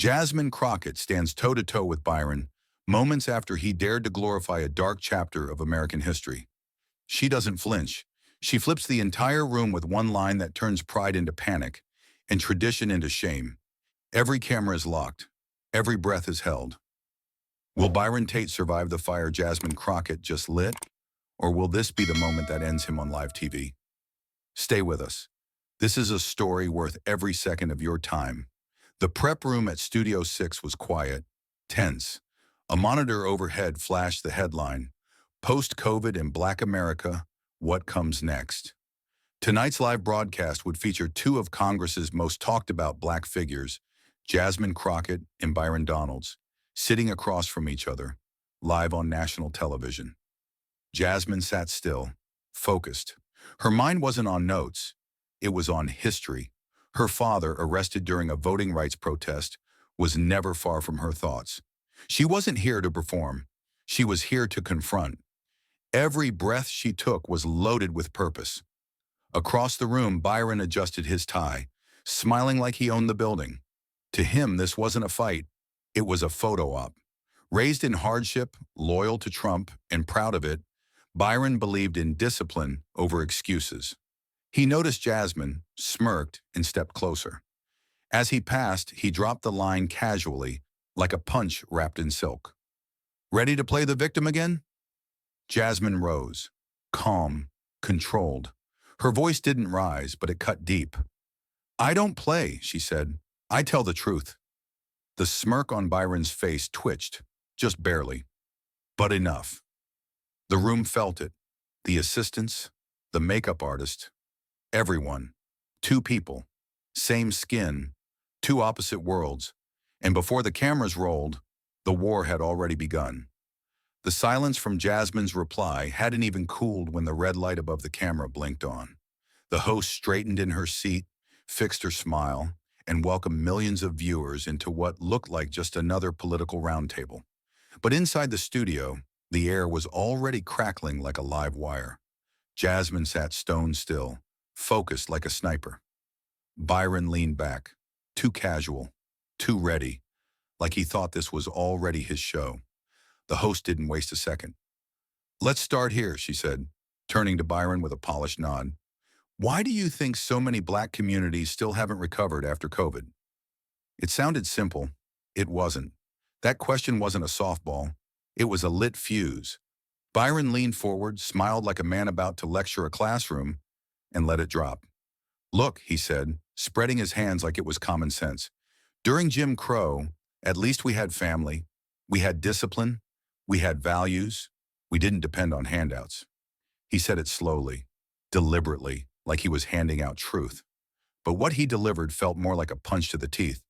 Jasmine Crockett stands toe-to-toe with Byron, moments after he dared to glorify a dark chapter of American history. She doesn't flinch. She flips the entire room with one line that turns pride into panic and tradition into shame. Every camera is locked. Every breath is held. Will Byron Tate survive the fire Jasmine Crockett just lit? Or will this be the moment that ends him on live TV? Stay with us. This is a story worth every second of your time. The prep room at Studio 6 was quiet, tense. A monitor overhead flashed the headline, Post-COVID in Black America, What Comes Next? Tonight's live broadcast would feature two of Congress's most talked about Black figures, Jasmine Crockett and Byron Donalds, sitting across from each other, live on national television. Jasmine sat still, focused. Her mind wasn't on notes, it was on history. Her father, arrested during a voting rights protest, was never far from her thoughts. She wasn't here to perform, she was here to confront. Every breath she took was loaded with purpose. Across the room, Byron adjusted his tie, smiling like he owned the building. To him, this wasn't a fight, it was a photo op. Raised in hardship, loyal to Trump, and proud of it, Byron believed in discipline over excuses. He noticed Jasmine, smirked, and stepped closer. As he passed, he dropped the line casually, like a punch wrapped in silk. Ready to play the victim again? Jasmine rose, calm, controlled. Her voice didn't rise, but it cut deep. I don't play, she said. I tell the truth. The smirk on Byron's face twitched, just barely. But enough. The room felt it. The assistants, the makeup artist, everyone. Two people, same skin, two opposite worlds. And before the cameras rolled, the war had already begun. The silence from Jasmine's reply hadn't even cooled when the red light above the camera blinked on. The host straightened in her seat, fixed her smile, and welcomed millions of viewers into what looked like just another political roundtable. But inside the studio, the air was already crackling like a live wire. Jasmine sat stone still, focused like a sniper. Byron leaned back, too casual, too ready, like he thought this was already his show. The host didn't waste a second. Let's start here, she said, turning to Byron with a polished nod. Why do you think so many Black communities still haven't recovered after COVID? It sounded simple. It wasn't. That question wasn't a softball. It was a lit fuse. Byron leaned forward, smiled like a man about to lecture a classroom, and let it drop. Look, he said, spreading his hands like it was common sense. During Jim Crow, at least we had family, we had discipline, we had values, we didn't depend on handouts. He said it slowly, deliberately, like he was handing out truth. But what he delivered felt more like a punch to the teeth.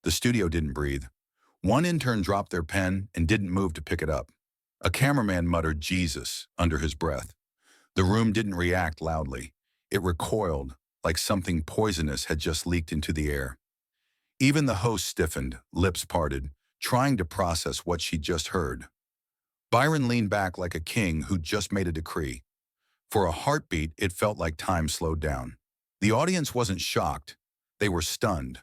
The studio didn't breathe. One intern dropped their pen and didn't move to pick it up. A cameraman muttered Jesus under his breath. The room didn't react loudly. It recoiled, like something poisonous had just leaked into the air. Even the host stiffened, lips parted, trying to process what she'd just heard. Byron leaned back like a king who'd just made a decree. For a heartbeat, it felt like time slowed down. The audience wasn't shocked. They were stunned.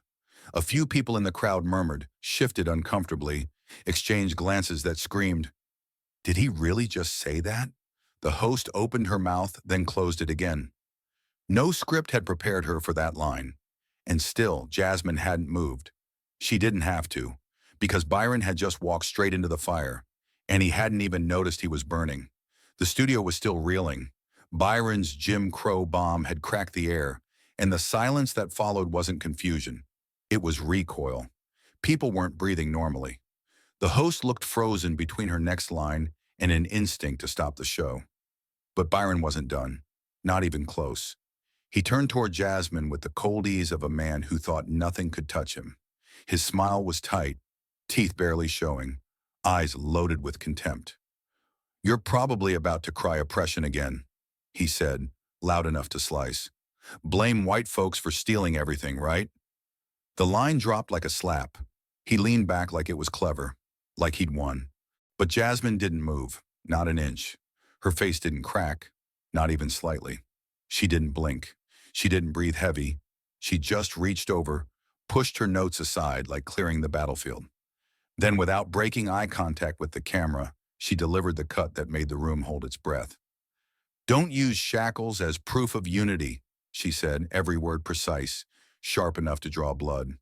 A few people in the crowd murmured, shifted uncomfortably, exchanged glances that screamed, "Did he really just say that?" The host opened her mouth, then closed it again. No script had prepared her for that line. And still, Jasmine hadn't moved. She didn't have to, because Byron had just walked straight into the fire, and he hadn't even noticed he was burning. The studio was still reeling. Byron's Jim Crow bomb had cracked the air, and the silence that followed wasn't confusion. It was recoil. People weren't breathing normally. The host looked frozen between her next line and an instinct to stop the show. But Byron wasn't done, not even close. He turned toward Jasmine with the cold ease of a man who thought nothing could touch him. His smile was tight, teeth barely showing, eyes loaded with contempt. "You're probably about to cry oppression again," he said, loud enough to slice. "Blame white folks for stealing everything, right?" The line dropped like a slap. He leaned back like it was clever, like he'd won. But Jasmine didn't move, not an inch. Her face didn't crack, not even slightly. She didn't blink. She didn't breathe heavy. She just reached over, pushed her notes aside like clearing the battlefield. Then, without breaking eye contact with the camera, she delivered the cut that made the room hold its breath. "Don't use shackles as proof of unity," she said, every word precise, sharp enough to draw blood.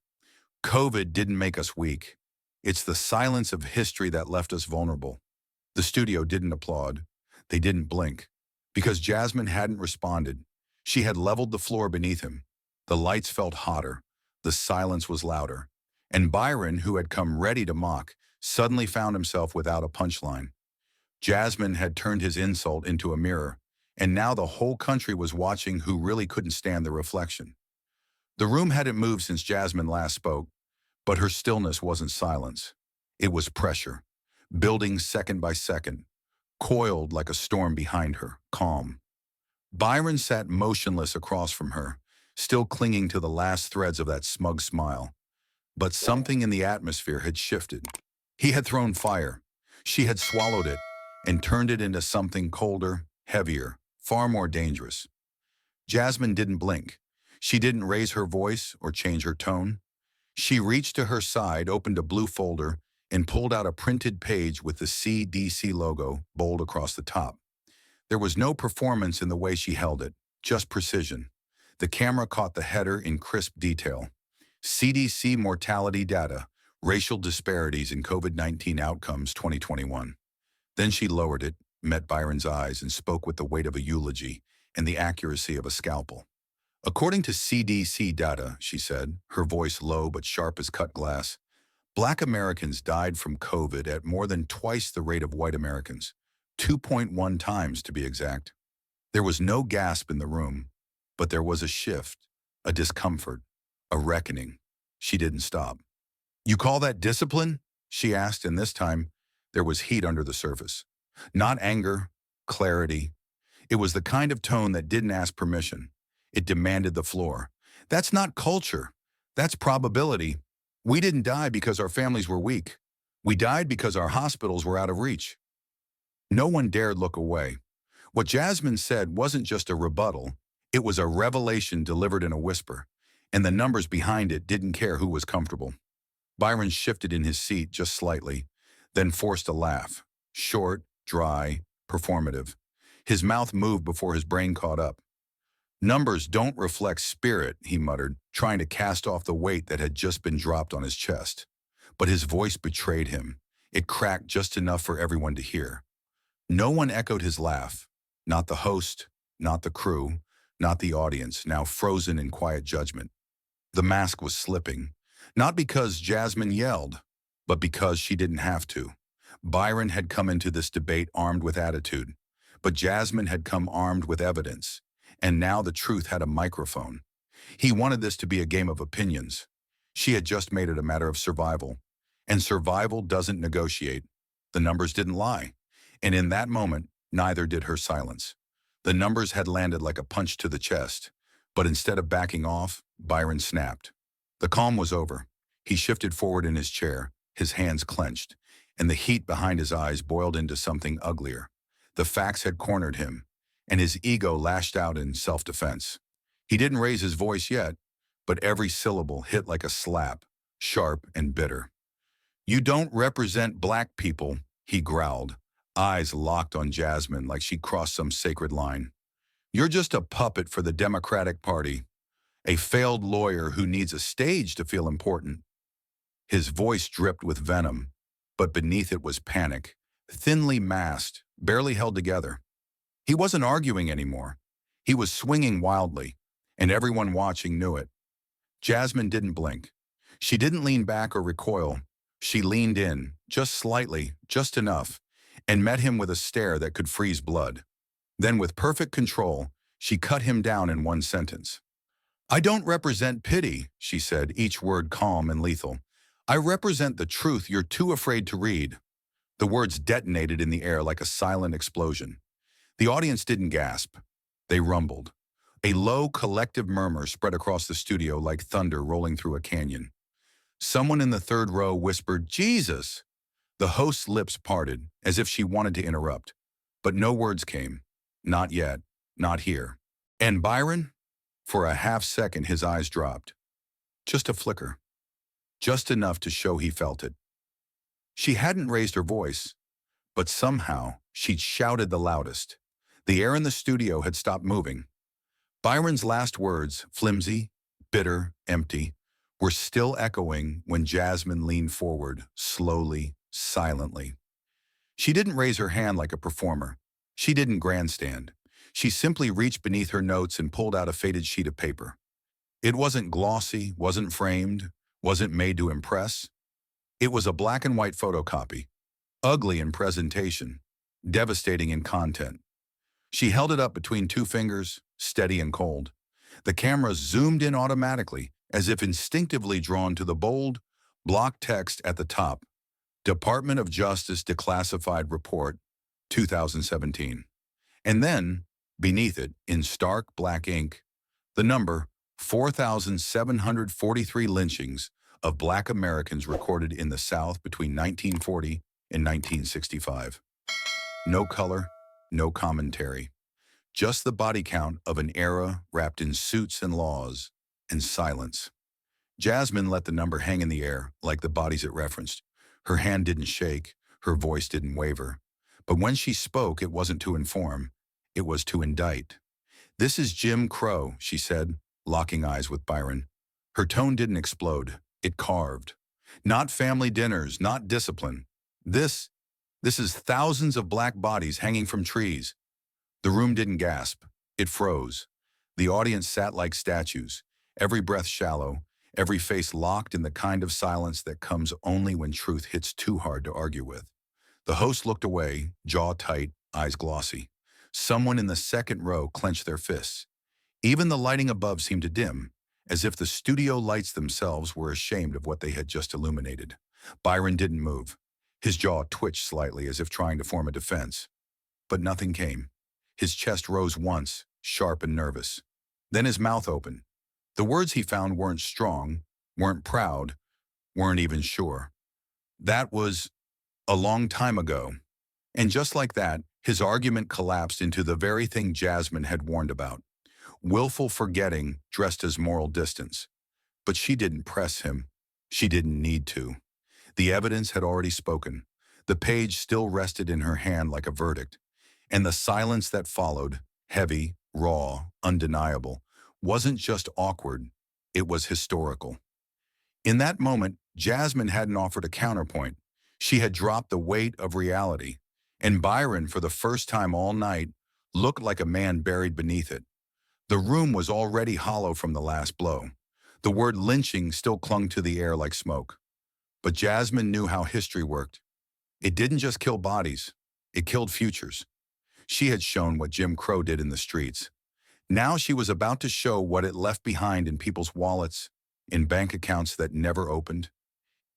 "COVID didn't make us weak. It's the silence of history that left us vulnerable." The studio didn't applaud. They didn't blink. Because Jasmine hadn't responded. She had leveled the floor beneath him. The lights felt hotter. The silence was louder. And Byron, who had come ready to mock, suddenly found himself without a punchline. Jasmine had turned his insult into a mirror, and now the whole country was watching who really couldn't stand the reflection. The room hadn't moved since Jasmine last spoke, but her stillness wasn't silence. It was pressure, building second by second, coiled like a storm behind her, calm. Byron sat motionless across from her, still clinging to the last threads of that smug smile. But something in the atmosphere had shifted. He had thrown fire. She had swallowed it and turned it into something colder, heavier, far more dangerous. Jasmine didn't blink. She didn't raise her voice or change her tone. She reached to her side, opened a blue folder, and pulled out a printed page with the CDC logo bold across the top. There was no performance in the way she held it, just precision. The camera caught the header in crisp detail. CDC mortality data, racial disparities in COVID-19 outcomes 2021. Then she lowered it, met Byron's eyes, and spoke with the weight of a eulogy and the accuracy of a scalpel. "According to CDC data," she said, her voice low but sharp as cut glass, Black Americans died from COVID at more than twice the rate of white Americans, 2.1 times to be exact. There was no gasp in the room, but there was a shift, a discomfort, a reckoning. She didn't stop. "You call that discipline?" she asked, and this time there was heat under the surface. Not anger, clarity. It was the kind of tone that didn't ask permission. It demanded the floor. "That's not culture. That's probability. We didn't die because our families were weak. We died because our hospitals were out of reach." No one dared look away. What Jasmine said wasn't just a rebuttal. It was a revelation delivered in a whisper, and the numbers behind it didn't care who was comfortable. Byron shifted in his seat just slightly, then forced a laugh. Short, dry, performative. His mouth moved before his brain caught up. "Numbers don't reflect spirit," he muttered, trying to cast off the weight that had just been dropped on his chest. But his voice betrayed him. It cracked just enough for everyone to hear. No one echoed his laugh. Not the host, not the crew, not the audience, now frozen in quiet judgment. The mask was slipping, not because Jasmine yelled, but because she didn't have to. Byron had come into this debate armed with attitude, but Jasmine had come armed with evidence. And now the truth had a microphone. He wanted this to be a game of opinions. She had just made it a matter of survival. And survival doesn't negotiate. The numbers didn't lie. And in that moment, neither did her silence. The numbers had landed like a punch to the chest. But instead of backing off, Byron snapped. The calm was over. He shifted forward in his chair, his hands clenched, and the heat behind his eyes boiled into something uglier. The facts had cornered him, and his ego lashed out in self-defense. He didn't raise his voice yet, but every syllable hit like a slap, sharp and bitter. "You don't represent Black people," he growled, eyes locked on Jasmine like she'd crossed some sacred line. "You're just a puppet for the Democratic Party, a failed lawyer who needs a stage to feel important." His voice dripped with venom, but beneath it was panic, thinly masked, barely held together. He wasn't arguing anymore. He was swinging wildly, and everyone watching knew it. Jasmine didn't blink. She didn't lean back or recoil. She leaned in, just slightly, just enough, and met him with a stare that could freeze blood. Then, with perfect control, she cut him down in one sentence. "I don't represent pity," she said, each word calm and lethal. "I represent the truth you're too afraid to read." The words detonated in the air like a silent explosion. The audience didn't gasp. They rumbled. A low, collective murmur spread across the studio like thunder rolling through a canyon. Someone in the third row whispered, "Jesus!" The host's lips parted, as if she wanted to interrupt. But no words came. Not yet. Not here. "And Byron?" For a half second his eyes dropped. Just a flicker, just enough to show he felt it. She hadn't raised her voice, but somehow she'd shouted the loudest. The air in the studio had stopped moving. Byron's last words, flimsy, bitter, empty, were still echoing when Jasmine leaned forward, slowly, silently. She didn't raise her hand like a performer. She didn't grandstand. She simply reached beneath her notes and pulled out a faded sheet of paper. It wasn't glossy, wasn't framed, wasn't made to impress. It was a black and white photocopy, ugly in presentation, devastating in content. She held it up between two fingers, steady and cold. The camera zoomed in automatically, as if instinctively drawn to the bold, block text at the top. Department of Justice Declassified Report, 2017. And then, beneath it, in stark black ink, the number 4,743 lynchings of Black Americans recorded in the South between 1940 and 1965. No color, no commentary. Just the body count of an era wrapped in suits and laws and silence. Jasmine let the number hang in the air, like the bodies it referenced. Her hand didn't shake, her voice didn't waver. But when she spoke, it wasn't to inform, it was to indict. "This is Jim Crow," she said, locking eyes with Byron. Her tone didn't explode, it carved. "Not family dinners, not discipline. This is thousands of black bodies hanging from trees." The room didn't gasp, it froze. The audience sat like statues, every breath shallow, every face locked in the kind of silence that comes only when truth hits too hard to argue with. The host looked away, jaw tight, eyes glossy. Someone in the second row clenched their fists. Even the lighting above seemed to dim, as if the studio lights themselves were ashamed of what they had just illuminated. Byron didn't move. His jaw twitched slightly as if trying to form a defense. But nothing came. His chest rose once, sharp and nervous. Then his mouth opened. The words he found weren't strong, weren't proud, weren't even sure. "That was a long time ago." And just like that, his argument collapsed into the very thing Jasmine had warned about. Willful forgetting dressed as moral distance. But she didn't press him. She didn't need to. The evidence had already spoken. The page still rested in her hand like a verdict. And the silence that followed, heavy, raw, undeniable, wasn't just awkward, it was historical. In that moment, Jasmine hadn't offered a counterpoint. She had dropped the weight of reality. And Byron, for the first time all night, looked like a man buried beneath it. The room was already hollow from the last blow. The word lynching still clung to the air like smoke. But Jasmine knew how history worked. It didn't just kill bodies, it killed futures. She had shown what Jim Crow did in the streets. Now she was about to show what it left behind in people's wallets, in bank accounts that never opened,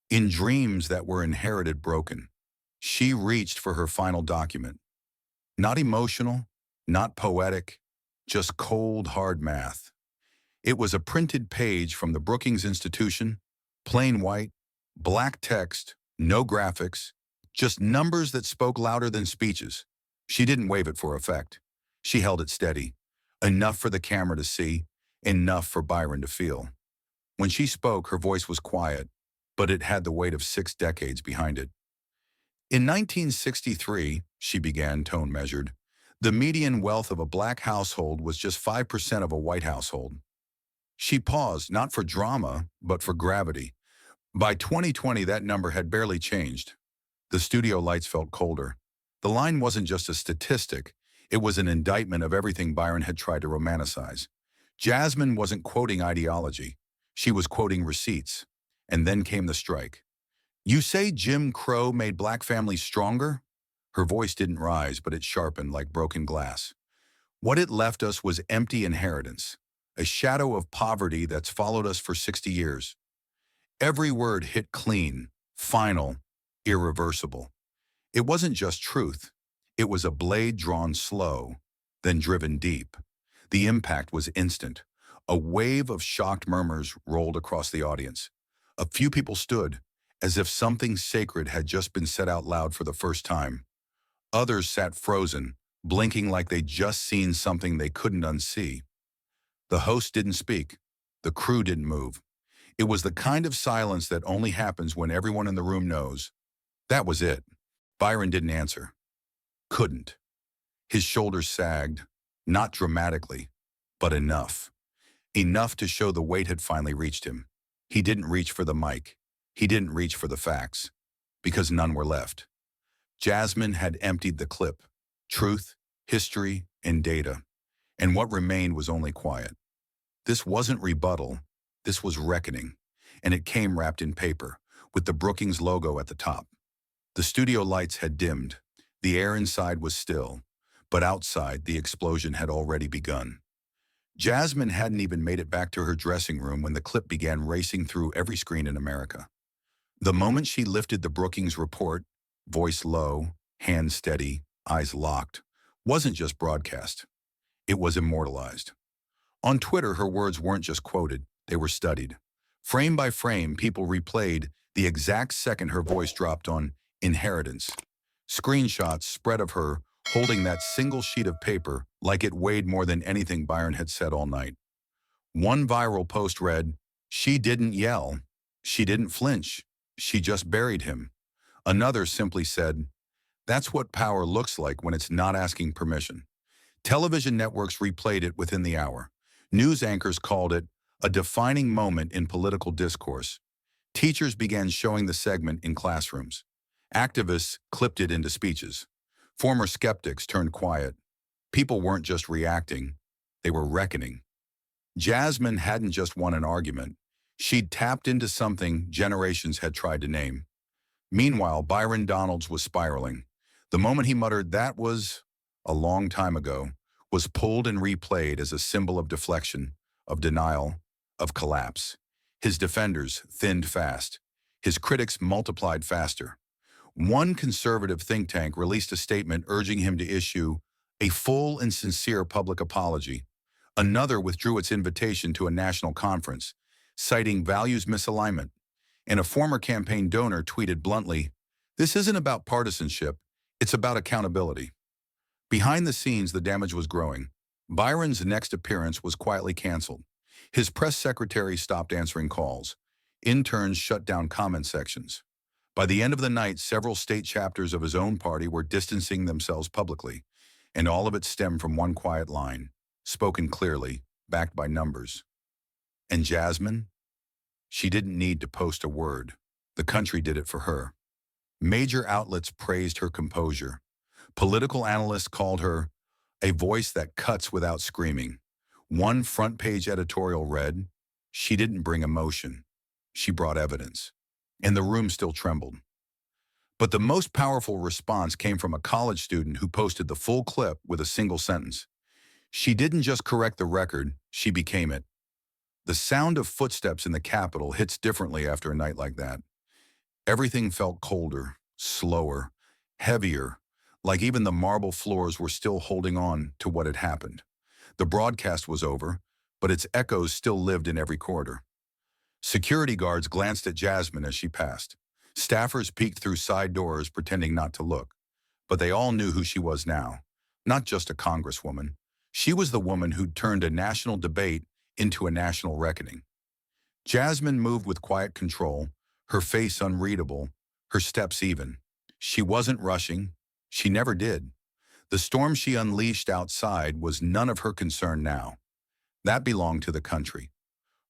in dreams that were inherited broken. She reached for her final document. Not emotional, not poetic, just cold, hard math. It was a printed page from the Brookings Institution, plain white, black text, no graphics, just numbers that spoke louder than speeches. She didn't wave it for effect. She held it steady, enough for the camera to see, enough for Byron to feel. When she spoke, her voice was quiet, but it had the weight of 6 decades behind it. "In 1963, she began, tone measured, the median wealth of a black household was just 5% of a white household." She paused, not for drama, but for gravity. By 2020, that number had barely changed. The studio lights felt colder. The line wasn't just a statistic, it was an indictment of everything Byron had tried to romanticize. Jasmine wasn't quoting ideology, she was quoting receipts. And then came the strike. "You say Jim Crow made black families stronger?" Her voice didn't rise, but it sharpened like broken glass. "What it left us was empty inheritance, a shadow of poverty that's followed us for 60 years. Every word hit clean, final, irreversible. It wasn't just truth. It was a blade drawn slow, then driven deep. The impact was instant. A wave of shocked murmurs rolled across the audience. A few people stood, as if something sacred had just been said out loud for the first time. Others sat frozen, blinking like they'd just seen something they couldn't unsee. The host didn't speak. The crew didn't move. It was the kind of silence that only happens when everyone in the room knows. That was it. Byron didn't answer. Couldn't. His shoulders sagged, not dramatically, but enough. Enough to show the weight had finally reached him. He didn't reach for the mic. He didn't reach for the facts, because none were left. Jasmine had emptied the clip. Truth, history, and data. And what remained was only quiet. This wasn't rebuttal. This was reckoning. And it came wrapped in paper, with the Brookings logo at the top. The studio lights had dimmed. The air inside was still. But outside, the explosion had already begun. Jasmine hadn't even made it back to her dressing room when the clip began racing through every screen in America. The moment she lifted the Brookings report, voice low, hands steady, eyes locked, wasn't just broadcast. It was immortalized. On Twitter, her words weren't just quoted, they were studied. Frame by frame, people replayed the exact second her voice dropped on inheritance. Screenshots spread of her holding that single sheet of paper like it weighed more than anything Byron had said all night. One viral post read, "She didn't yell. She didn't flinch. She just buried him." Another simply said, "That's what power looks like when it's not asking permission." Television networks replayed it within the hour. News anchors called it a defining moment in political discourse. Teachers began showing the segment in classrooms. Activists clipped it into speeches. Former skeptics turned quiet. People weren't just reacting, they were reckoning. Jasmine hadn't just won an argument. She'd tapped into something generations had tried to name. Meanwhile, Byron Donalds was spiraling. The moment he muttered, "That was a long time ago," was pulled and replayed as a symbol of deflection, of denial, of collapse. His defenders thinned fast. His critics multiplied faster. One conservative think tank released a statement urging him to issue a full and sincere public apology. Another withdrew its invitation to a national conference, citing values misalignment. And a former campaign donor tweeted bluntly, "This isn't about partisanship, it's about accountability." Behind the scenes, the damage was growing. Byron's next appearance was quietly canceled. His press secretary stopped answering calls. Interns shut down comment sections. By the end of the night, several state chapters of his own party were distancing themselves publicly, and all of it stemmed from one quiet line, spoken clearly, backed by numbers. And Jasmine? She didn't need to post a word. The country did it for her. Major outlets praised her composure. Political analysts called her a voice that cuts without screaming. One front-page editorial read, "She didn't bring emotion. She brought evidence." And the room still trembled. But the most powerful response came from a college student who posted the full clip with a single sentence. "She didn't just correct the record, she became it." The sound of footsteps in the Capitol hits differently after a night like that. Everything felt colder, slower, heavier, like even the marble floors were still holding on to what had happened. The broadcast was over, but its echoes still lived in every corridor. Security guards glanced at Jasmine as she passed. Staffers peeked through side doors, pretending not to look. But they all knew who she was now. Not just a congresswoman. She was the woman who'd turned a national debate into a national reckoning. Jasmine moved with quiet control, her face unreadable, her steps even. She wasn't rushing. She never did. The storm she unleashed outside was none of her concern now. That belonged to the country.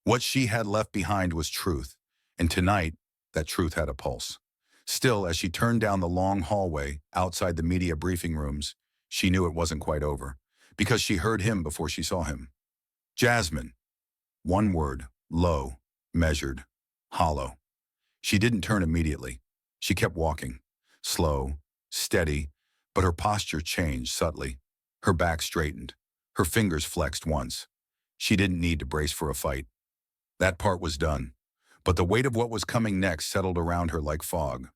What she had left behind was truth, and tonight, that truth had a pulse. Still, as she turned down the long hallway outside the media briefing rooms, she knew it wasn't quite over, because she heard him before she saw him. "Jasmine." One word, low, measured, hollow. She didn't turn immediately. She kept walking, slow, steady, but her posture changed subtly. Her back straightened. Her fingers flexed once. She didn't need to brace for a fight. That part was done, but the weight of what was coming next settled around her like fog.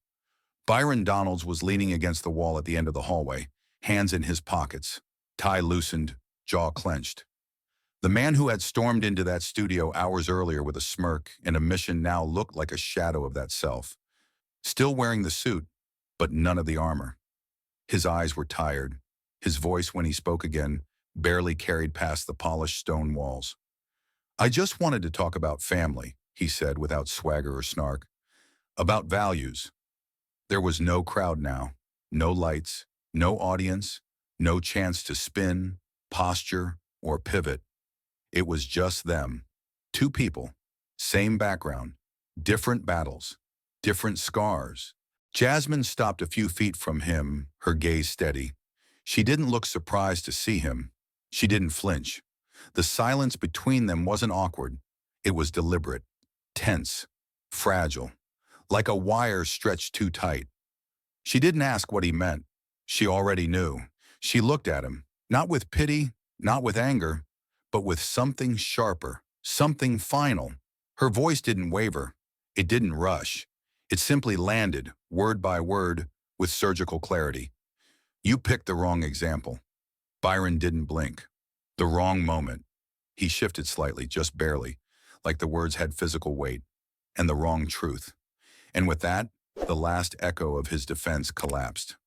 Byron Donalds was leaning against the wall at the end of the hallway, hands in his pockets, tie loosened, jaw clenched. The man who had stormed into that studio hours earlier with a smirk and a mission now looked like a shadow of that self. Still wearing the suit, but none of the armor. His eyes were tired. His voice, when he spoke again, barely carried past the polished stone walls. "I just wanted to talk about family," he said without swagger or snark. About values. There was no crowd now, no lights, no audience, no chance to spin, posture, or pivot. It was just them. Two people, same background, different battles, different scars. Jasmine stopped a few feet from him, her gaze steady. She didn't look surprised to see him. She didn't flinch. The silence between them wasn't awkward. It was deliberate, tense, fragile, like a wire stretched too tight. She didn't ask what he meant. She already knew. She looked at him, not with pity, not with anger, but with something sharper, something final. Her voice didn't waver. It didn't rush. It simply landed, word by word, with surgical clarity. You picked the wrong example. Byron didn't blink. The wrong moment. He shifted slightly, just barely, like the words had physical weight, and the wrong truth. And with that, the last echo of his defense collapsed.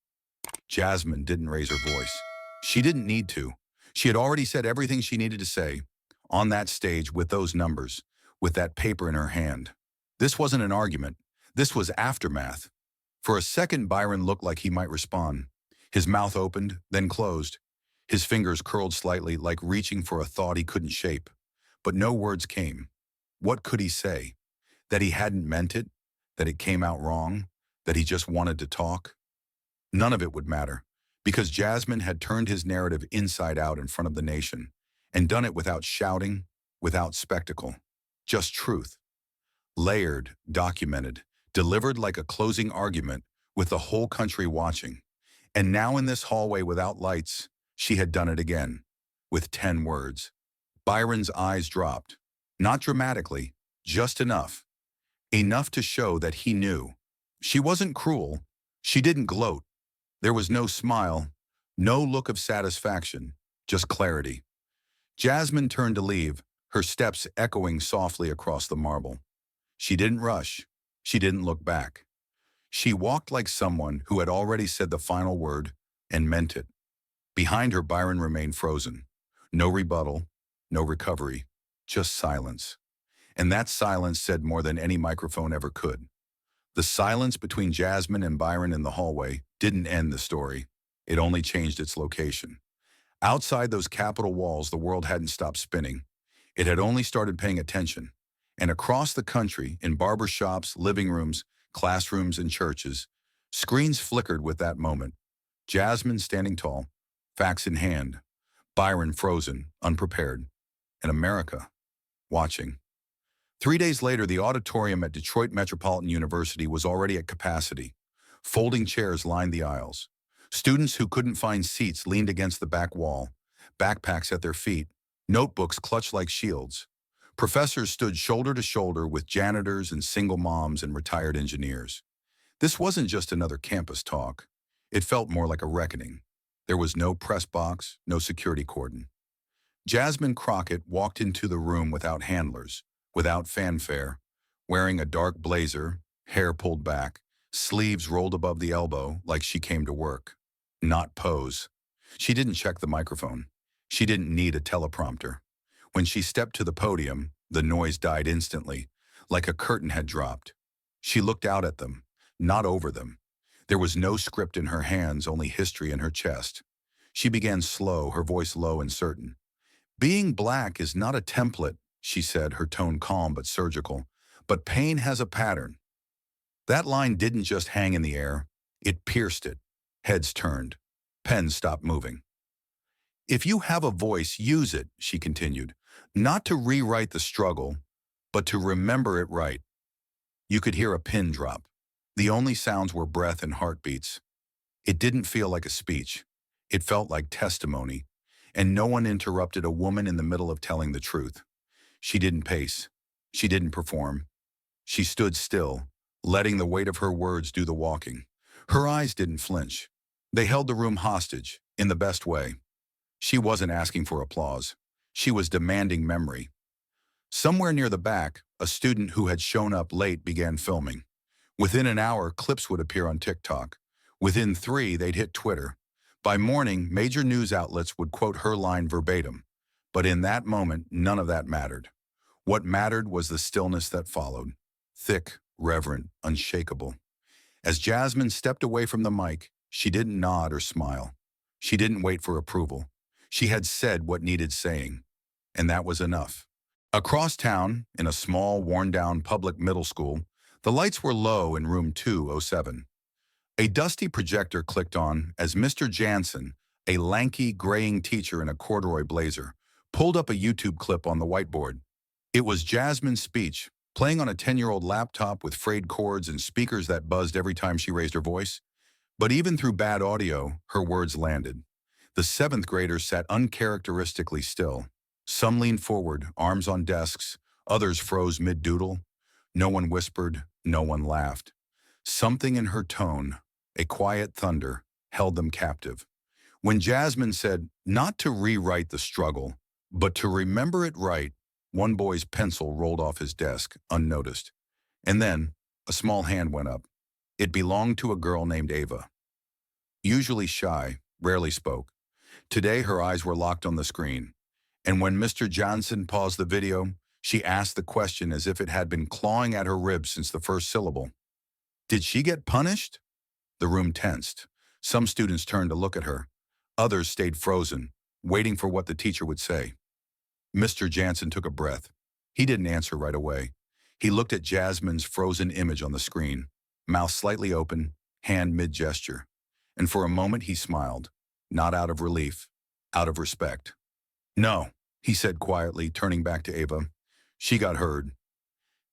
Jasmine didn't raise her voice. She didn't need to. She had already said everything she needed to say, on that stage with those numbers, with that paper in her hand. This wasn't an argument. This was aftermath. For a second, Byron looked like he might respond. His mouth opened, then closed. His fingers curled slightly, like reaching for a thought he couldn't shape. But no words came. What could he say? That he hadn't meant it? That it came out wrong? That he just wanted to talk? None of it would matter, because Jasmine had turned his narrative inside out in front of the nation, and done it without shouting, without spectacle. Just truth. Layered, documented, delivered like a closing argument, with the whole country watching. And now in this hallway without lights, she had done it again, with 10 words. Byron's eyes dropped. Not dramatically, just enough. Enough to show that he knew. She wasn't cruel. She didn't gloat. There was no smile, no look of satisfaction, just clarity. Jasmine turned to leave, her steps echoing softly across the marble. She didn't rush. She didn't look back. She walked like someone who had already said the final word and meant it. Behind her, Byron remained frozen. No rebuttal, no recovery, just silence. And that silence said more than any microphone ever could. The silence between Jasmine and Byron in the hallway didn't end the story. It only changed its location. Outside those Capitol walls, the world hadn't stopped spinning. It had only started paying attention. And across the country, in barber shops, living rooms, classrooms, and churches, screens flickered with that moment. Jasmine standing tall, facts in hand. Byron frozen, unprepared. And America, watching. 3 days later, the auditorium at Detroit Metropolitan University was already at capacity. Folding chairs lined the aisles. Students who couldn't find seats leaned against the back wall, backpacks at their feet, notebooks clutched like shields. Professors stood shoulder to shoulder with janitors and single moms and retired engineers. This wasn't just another campus talk. It felt more like a reckoning. There was no press box, no security cordon. Jasmine Crockett walked into the room without handlers, without fanfare, wearing a dark blazer, hair pulled back, sleeves rolled above the elbow like she came to work. Not pose. She didn't check the microphone. She didn't need a teleprompter. When she stepped to the podium, the noise died instantly, like a curtain had dropped. She looked out at them, not over them. There was no script in her hands, only history in her chest. She began slow, her voice low and certain. Being black is not a template, she said, her tone calm but surgical, but pain has a pattern. That line didn't just hang in the air, it pierced it. Heads turned. Pens stopped moving. If you have a voice, use it, she continued, not to rewrite the struggle, but to remember it right. You could hear a pin drop. The only sounds were breath and heartbeats. It didn't feel like a speech. It felt like testimony, and no one interrupted a woman in the middle of telling the truth. She didn't pace. She didn't perform. She stood still, letting the weight of her words do the walking. Her eyes didn't flinch. They held the room hostage, in the best way. She wasn't asking for applause. She was demanding memory. Somewhere near the back, a student who had shown up late began filming. Within an hour, clips would appear on TikTok. Within 3, they'd hit Twitter. By morning, major news outlets would quote her line verbatim. But in that moment, none of that mattered. What mattered was the stillness that followed. Thick, reverent, unshakable. As Jasmine stepped away from the mic, she didn't nod or smile. She didn't wait for approval. She had said what needed saying, and that was enough. Across town, in a small, worn-down public middle school, the lights were low in room 207. A dusty projector clicked on as Mr. Jansen, a lanky, graying teacher in a corduroy blazer, pulled up a YouTube clip on the whiteboard. It was Jasmine's speech, playing on a 10-year-old laptop with frayed cords and speakers that buzzed every time she raised her voice. But even through bad audio, her words landed. The seventh graders sat uncharacteristically still. Some leaned forward, arms on desks. Others froze mid-doodle. No one whispered, no one laughed. Something in her tone, a quiet thunder, held them captive. When Jasmine said, not to rewrite the struggle, but to remember it right, one boy's pencil rolled off his desk, unnoticed. And then, a small hand went up. It belonged to a girl named Ava. Usually shy, rarely spoke. Today her eyes were locked on the screen. And when Mr. Johnson paused the video, she asked the question as if it had been clawing at her ribs since the first syllable. Did she get punished? The room tensed. Some students turned to look at her. Others stayed frozen, waiting for what the teacher would say. Mr. Jansen took a breath. He didn't answer right away. He looked at Jasmine's frozen image on the screen, mouth slightly open, hand mid-gesture. And for a moment he smiled, not out of relief, out of respect. No, he said quietly, turning back to Ava. She got heard.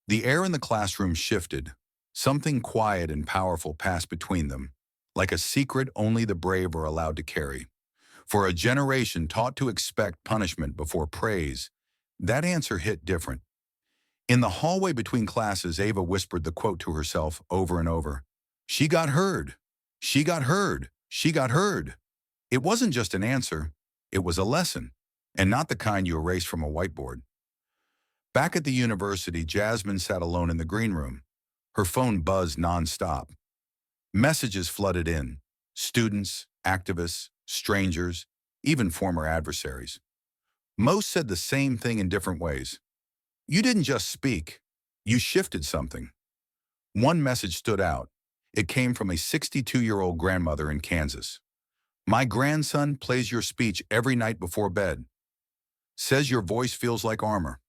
The air in the classroom shifted. Something quiet and powerful passed between them, like a secret only the brave are allowed to carry. For a generation taught to expect punishment before praise, that answer hit different. In the hallway between classes, Ava whispered the quote to herself over and over. She got heard. She got heard. She got heard. It wasn't just an answer. It was a lesson, and not the kind you erase from a whiteboard. Back at the university, Jasmine sat alone in the green room. Her phone buzzed nonstop. Messages flooded in. Students, activists, strangers, even former adversaries. Most said the same thing in different ways. You didn't just speak. You shifted something. One message stood out. It came from a 62-year-old grandmother in Kansas. My grandson plays your speech every night before bed. Says your voice feels like armor.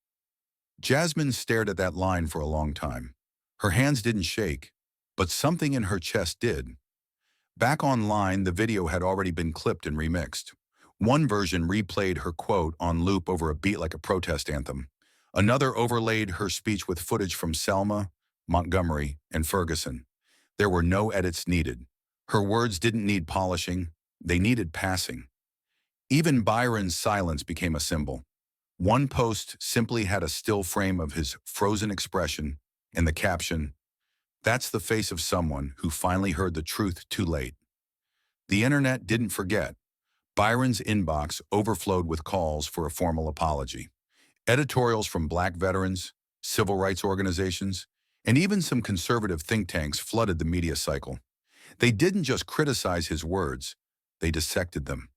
Jasmine stared at that line for a long time. Her hands didn't shake, but something in her chest did. Back online, the video had already been clipped and remixed. One version replayed her quote on loop over a beat like a protest anthem. Another overlaid her speech with footage from Selma, Montgomery, and Ferguson. There were no edits needed. Her words didn't need polishing. They needed passing. Even Byron's silence became a symbol. One post simply had a still frame of his frozen expression, and the caption, "That's the face of someone who finally heard the truth too late." The internet didn't forget. Byron's inbox overflowed with calls for a formal apology. Editorials from Black veterans, civil rights organizations, and even some conservative think tanks flooded the media cycle. They didn't just criticize his words, they dissected them.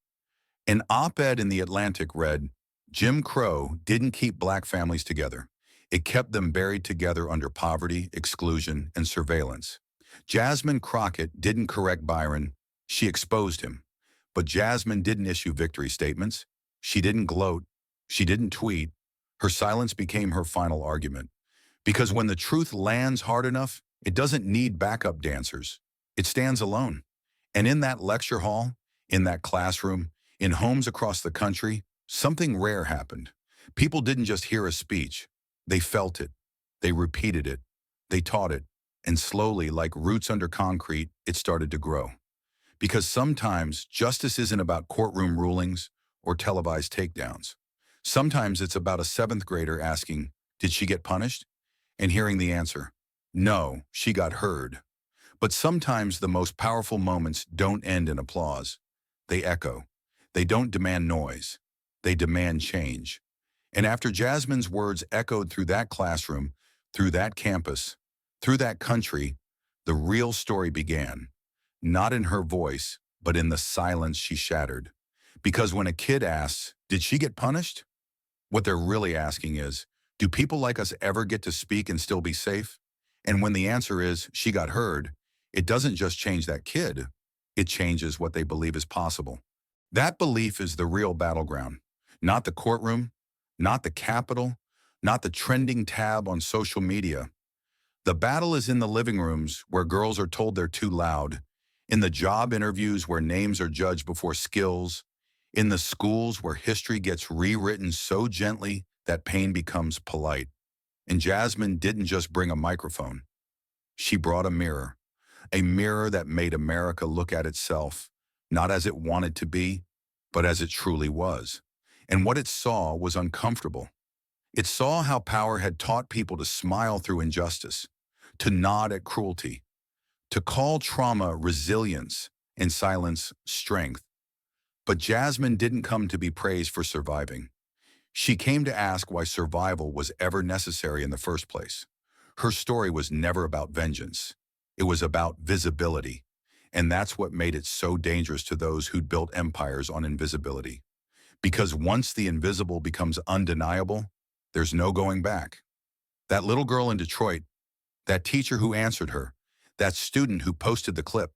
An op-ed in The Atlantic read, Jim Crow didn't keep Black families together. It kept them buried together under poverty, exclusion, and surveillance. Jasmine Crockett didn't correct Byron, she exposed him. But Jasmine didn't issue victory statements. She didn't gloat. She didn't tweet. Her silence became her final argument. Because when the truth lands hard enough, it doesn't need backup dancers. It stands alone. And in that lecture hall, in that classroom, in homes across the country, something rare happened. People didn't just hear a speech. They felt it. They repeated it. They taught it. And slowly, like roots under concrete, it started to grow. Because sometimes justice isn't about courtroom rulings or televised takedowns. Sometimes it's about a seventh grader asking, did she get punished? And hearing the answer, no, she got heard. But sometimes the most powerful moments don't end in applause. They echo. They don't demand noise. They demand change. And after Jasmine's words echoed through that classroom, through that campus, through that country, the real story began. Not in her voice, but in the silence she shattered. Because when a kid asks, did she get punished? What they're really asking is, Do people like us ever get to speak and still be safe? And when the answer is, she got heard, it doesn't just change that kid, it changes what they believe is possible. That belief is the real battleground, not the courtroom, not the Capitol, not the trending tab on social media. The battle is in the living rooms where girls are told they're too loud, in the job interviews where names are judged before skills, in the schools where history gets rewritten so gently that pain becomes polite. And Jasmine didn't just bring a microphone. She brought a mirror that made America look at itself, not as it wanted to be, but as it truly was. And what it saw was uncomfortable. It saw how power had taught people to smile through injustice, to nod at cruelty, to call trauma resilience and silence strength. But Jasmine didn't come to be praised for surviving. She came to ask why survival was ever necessary in the first place. Her story was never about vengeance. It was about visibility. And that's what made it so dangerous to those who'd built empires on invisibility. Because once the invisible becomes undeniable, there's no going back. That little girl in Detroit, that teacher who answered her, that student who posted the clip,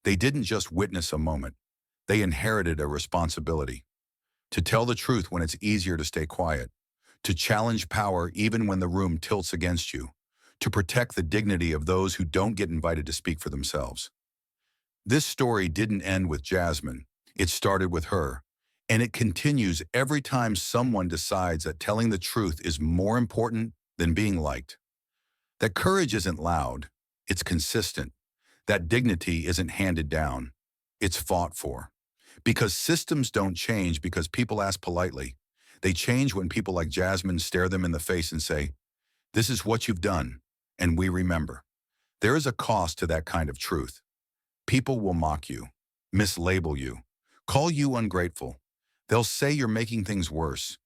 they didn't just witness a moment. They inherited a responsibility. To tell the truth when it's easier to stay quiet, to challenge power even when the room tilts against you, to protect the dignity of those who don't get invited to speak for themselves. This story didn't end with Jasmine. It started with her, and it continues every time someone decides that telling the truth is more important than being liked. That courage isn't loud, it's consistent. That dignity isn't handed down, it's fought for. Because systems don't change because people ask politely. They change when people like Jasmine stare them in the face and say, "This is what you've done," and we remember. There is a cost to that kind of truth. People will mock you, mislabel you, call you ungrateful. They'll say you're making things worse.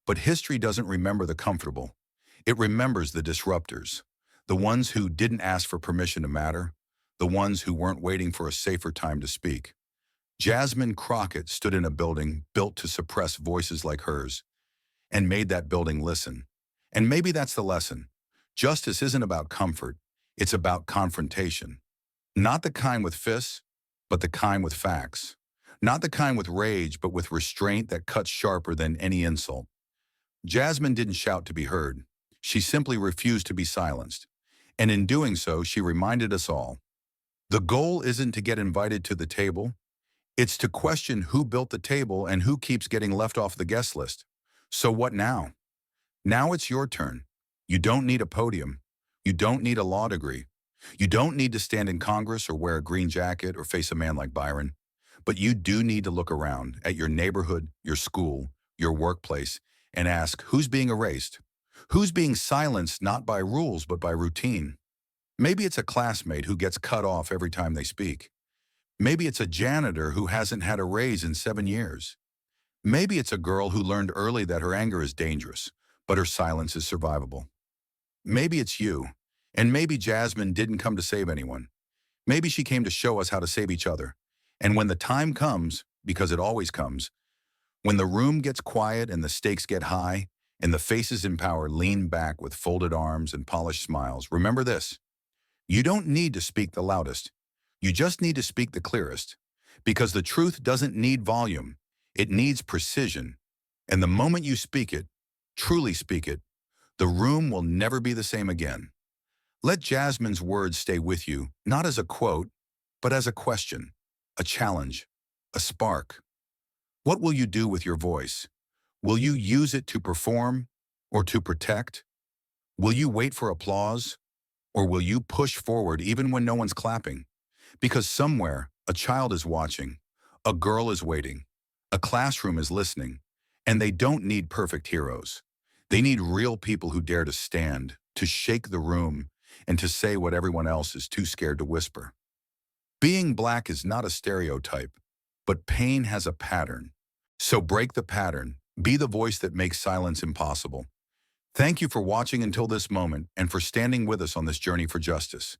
But history doesn't remember the comfortable. It remembers the disruptors, the ones who didn't ask for permission to matter, the ones who weren't waiting for a safer time to speak. Jasmine Crockett stood in a building built to suppress voices like hers and made that building listen. And maybe that's the lesson. Justice isn't about comfort, it's about confrontation. Not the kind with fists, but the kind with facts. Not the kind with rage, but with restraint that cuts sharper than any insult. Jasmine didn't shout to be heard. She simply refused to be silenced. And in doing so, she reminded us all. The goal isn't to get invited to the table. It's to question who built the table and who keeps getting left off the guest list. So what now? Now it's your turn. You don't need a podium. You don't need a law degree. You don't need to stand in Congress or wear a green jacket or face a man like Byron. But you do need to look around at your neighborhood, your school, your workplace, and ask who's being erased? Who's being silenced not by rules but by routine? Maybe it's a classmate who gets cut off every time they speak. Maybe it's a janitor who hasn't had a raise in 7 years. Maybe it's a girl who learned early that her anger is dangerous, but her silence is survivable. Maybe it's you, and maybe Jasmine didn't come to save anyone. Maybe she came to show us how to save each other. And when the time comes, because it always comes, when the room gets quiet and the stakes get high, and the faces in power lean back with folded arms and polished smiles, remember this. You don't need to speak the loudest. You just need to speak the clearest. Because the truth doesn't need volume. It needs precision. And the moment you speak it, truly speak it, the room will never be the same again. Let Jasmine's words stay with you, not as a quote, but as a question, a challenge, a spark. What will you do with your voice? Will you use it to perform or to protect? Will you wait for applause? Or will you push forward even when no one's clapping? Because somewhere, a child is watching, a girl is waiting, a classroom is listening, and they don't need perfect heroes. They need real people who dare to stand, to shake the room, and to say what everyone else is too scared to whisper. Being Black is not a stereotype, but pain has a pattern. So break the pattern, be the voice that makes silence impossible. Thank you for watching until this moment and for standing with us on this journey for justice.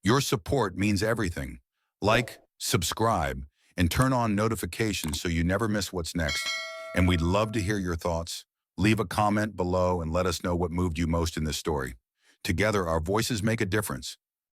Your support means everything. Like, subscribe, and turn on notifications so you never miss what's next. And we'd love to hear your thoughts. Leave a comment below and let us know what moved you most in this story. Together, our voices make a difference.